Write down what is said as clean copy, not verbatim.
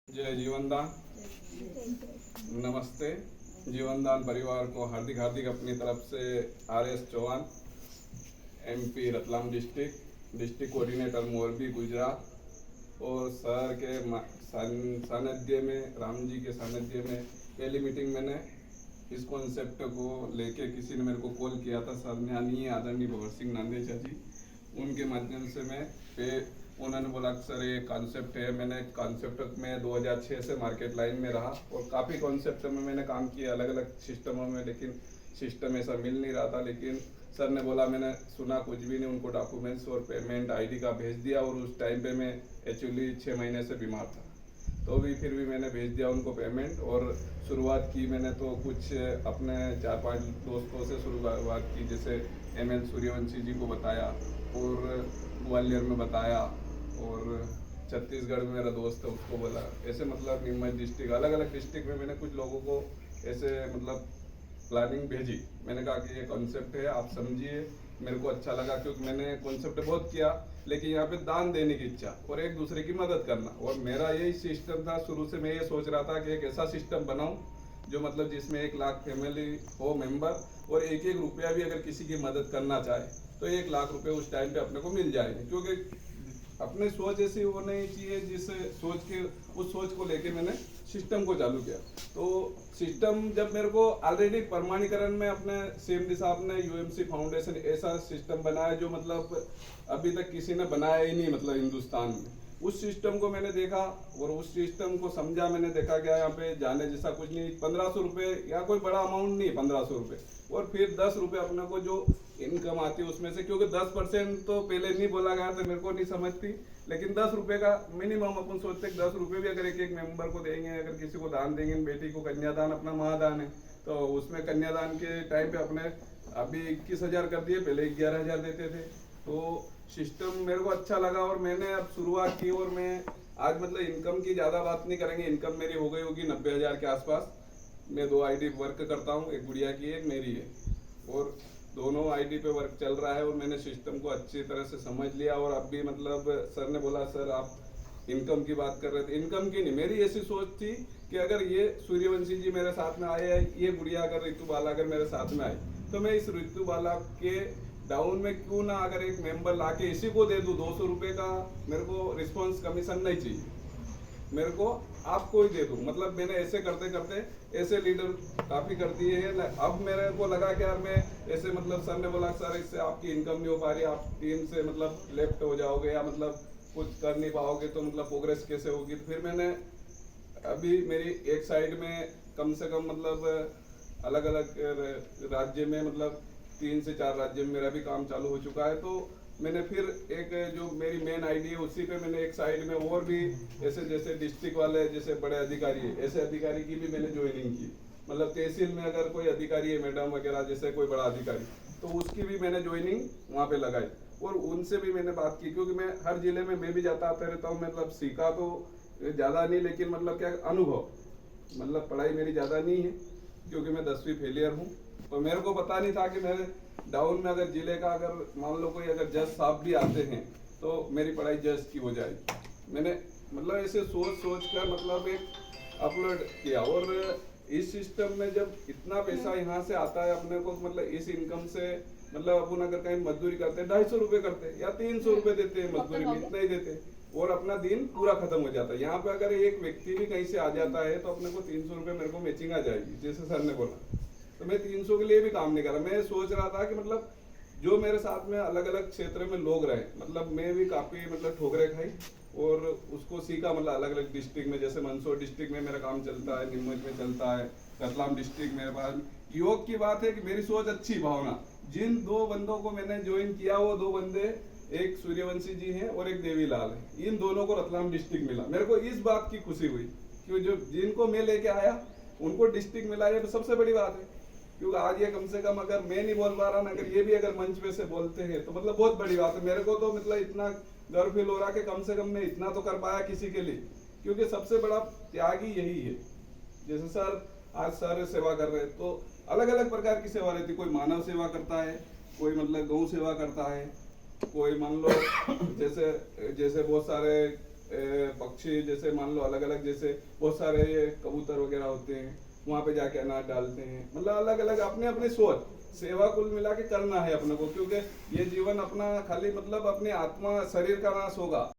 जय जीवनदान। नमस्ते। जीवनदान परिवार को हार्दिक हार्दिक अपनी तरफ से RS Chauhan, MP Ratlam district coordinator Morbi Gujarat, और सर के सानिध्य में, राम जी के सानिध्य में पहली मीटिंग मैंने इस कॉन्सेप्ट को लेके किसी ने मेरे को कॉल किया था, सम्माननीय आदरणीय भगत सिंह नांदेचा जी, उनके माध्यम से मैं उन्होंने बोला सर ये कॉन्सेप्ट है। मैंने कॉन्सेप्ट में 2006 से मार्केट लाइन में रहा और काफ़ी कॉन्सेप्ट में मैंने काम किया अलग अलग सिस्टमों में, लेकिन सिस्टम ऐसा मिल नहीं रहा था। लेकिन सर ने बोला, मैंने सुना कुछ भी नहीं, उनको डॉक्यूमेंट्स और पेमेंट ID का भेज दिया। और उस टाइम पे मैं एक्चुअली 6 महीने से बीमार था, तो भी फिर भी मैंने भेज दिया उनको पेमेंट। और शुरुआत की मैंने तो कुछ अपने 4-5 दोस्तों से शुरुआत की, जैसे ML सूर्यवंशी जी को बताया और ग्वालियर में बताया, और छत्तीसगढ़ में मेरा दोस्त है उसको बोला, ऐसे मतलब नीमच डिस्ट्रिक्ट, अलग अलग डिस्ट्रिक्ट में मैंने कुछ लोगों को ऐसे मतलब प्लानिंग भेजी। मैंने कहा कि ये कॉन्सेप्ट है, आप समझिए। मेरे को अच्छा लगा क्योंकि मैंने कॉन्सेप्ट बहुत किया, लेकिन यहाँ पे दान देने की इच्छा और एक दूसरे की मदद करना, और मेरा यही सिस्टम था शुरू से। मैं ये सोच रहा था कि एक ऐसा सिस्टम बनाऊं जो मतलब जिसमें 1 लाख फैमिली हो मेंबर, और एक एक रुपया भी अगर किसी की मदद करना चाहे तो 1 लाख रुपए उस टाइम पे अपने को मिल जाएंगे। क्योंकि अपनी सोच ऐसी होनी चाहिए जिस सोच के, उस सोच को लेके मैंने सिस्टम को चालू किया। तो सिस्टम जब मेरे को ऑलरेडी प्रमाणीकरण में अपने CMD साहब ने UMC फाउंडेशन ऐसा सिस्टम बनाया जो मतलब अभी तक किसी ने बनाया ही नहीं मतलब हिंदुस्तान में। उस सिस्टम को मैंने देखा और उस सिस्टम को समझा। मैंने देखा क्या यहाँ पे जाने जैसा कुछ नहीं, 1500 रुपये या कोई बड़ा अमाउंट नहीं, 1500 रुपये, और फिर 10 रुपये अपने को जो इनकम आती है उसमें से, क्योंकि 10% तो पहले नहीं बोला गया था, मेरे को नहीं समझती, लेकिन 10 रुपये का मिनिमम अपन सोचते 10 रुपये भी अगर एक एक मेंबर को देंगे, अगर किसी को दान देंगे, बेटी को कन्यादान अपना महादान है, तो उसमें कन्यादान के टाइम पे अपने अभी 21,000 कर दिए, पहले 11,000 देते थे। तो सिस्टम मेरे को अच्छा लगा और मैंने अब शुरुआत की। और मैं आज मतलब इनकम की ज़्यादा बात नहीं करेंगे, इनकम मेरी हो गई होगी 90,000 के आसपास। मैं 2 ID वर्क करता हूँ, एक गुड़िया की एक मेरी है, और दोनों ID पे वर्क चल रहा है। और मैंने सिस्टम को अच्छी तरह से समझ लिया। और अब भी मतलब सर ने बोला, सर आप इनकम की बात कर रहे थे, इनकम की नहीं, मेरी ऐसी सोच थी कि अगर ये सूर्यवंशी जी मेरे साथ में आए, ये गुड़िया अगर ऋतु बाला अगर मेरे साथ में आई, तो मैं इस ऋतु बाला के डाउन में क्यों ना अगर एक मेंबर लाके इसी को दे दूं 200 रुपये का। मेरे को रिस्पॉन्स कमीशन नहीं चाहिए, मेरे को आपको ही दे दूं। मतलब मैंने ऐसे करते करते ऐसे लीडर काफ़ी कर दिए हैं। अब मेरे को लगा कि यार मैं ऐसे मतलब सर ने बोला, सर इससे आपकी इनकम नहीं हो पा रही, आप टीम से मतलब लेफ्ट हो जाओगे या मतलब कुछ कर नहीं पाओगे, तो मतलब प्रोग्रेस कैसे होगी। तो फिर मैंने अभी मेरी एक साइड में कम से कम मतलब अलग अलग राज्य में मतलब 3 से 4 राज्य में मेरा भी काम चालू हो चुका है। तो मैंने फिर एक जो मेरी मेन ID है उसी पे मैंने एक साइड में और भी ऐसे जैसे डिस्ट्रिक्ट वाले जैसे बड़े अधिकारी है, ऐसे अधिकारी की भी मैंने ज्वाइनिंग की। मतलब तहसील में अगर कोई अधिकारी है, मैडम वगैरह जैसे कोई बड़ा अधिकारी, तो उसकी भी मैंने ज्वाइनिंग वहाँ पे लगाई और उनसे भी मैंने बात की। क्योंकि मैं हर जिले में मैं भी जाता आता रहता हूँ। मतलब सीखा तो ज़्यादा नहीं, लेकिन मतलब क्या अनुभव, मतलब पढ़ाई मेरी ज़्यादा नहीं है क्योंकि मैं 10वीं फेलियर हूँ। तो मेरे को पता नहीं था कि मेरे डाउन में अगर जिले का अगर मान लो कोई अगर जज साहब भी आते हैं तो मेरी पढ़ाई जज की हो जाएगी। मैंने मतलब ऐसे सोच कर मतलब एक अपलोड किया। और इस सिस्टम में जब इतना पैसा यहाँ से आता है अपने को, मतलब इस इनकम से मतलब अपन अगर कहीं मजदूरी करते हैं 250 रुपये करते हैं या 300 रुपये देते हैं मजदूरी में, इतना ही देते और अपना दिन पूरा खत्म हो जाता है। यहाँ पे अगर एक व्यक्ति भी कहीं से आ जाता है तो अपने को 300 रुपये मेरे को मैचिंग आ जाएगी, जैसे सर ने बोला। तो मैं 300 के लिए भी काम नहीं कर रहा। मैं सोच रहा था कि मतलब जो मेरे साथ में अलग अलग क्षेत्र में लोग रहे, मतलब मैं भी काफ़ी मतलब ठोकरें खाई और उसको सीखा। मतलब अलग अलग डिस्ट्रिक्ट में, जैसे मंदसौर डिस्ट्रिक्ट में मेरा काम चलता है, नीमच में चलता है, रतलाम डिस्ट्रिक्ट मेरे पास। योग की बात है कि मेरी सोच अच्छी भावना, जिन 2 बंदों को मैंने ज्वाइन किया वो 2 बंदे, एक सूर्यवंशी जी हैं और एक देवीलाल है, इन दोनों को रतलाम डिस्ट्रिक्ट मिला। मेरे को इस बात की खुशी हुई कि जो जिनको मैं लेके आया उनको डिस्ट्रिक्ट मिला, ये तो सबसे बड़ी बात है। क्योंकि आज ये कम से कम अगर मैं नहीं बोल पा रहा ना, अगर ये भी अगर मंच पे से बोलते हैं तो मतलब बहुत बड़ी बात है। मेरे को तो मतलब इतना गर्व फील हो रहा कि कम से कम मैं इतना तो कर पाया किसी के लिए, क्योंकि सबसे बड़ा त्यागी यही है। जैसे सर आज सर सेवा कर रहे हैं तो अलग अलग प्रकार की सेवा रहती है। कोई मानव सेवा करता है, कोई मतलब गौ सेवा करता है, कोई मान लो जैसे बहुत सारे पक्षी जैसे मान लो अलग अलग, जैसे बहुत सारे ये कबूतर वगैरह होते हैं, वहाँ पे जाके अनाज डालते हैं। मतलब अलग अलग अपने अपने सोच, सेवा कुल मिला के करना है अपने को, क्योंकि ये जीवन अपना खाली मतलब अपनी आत्मा शरीर का नाश होगा।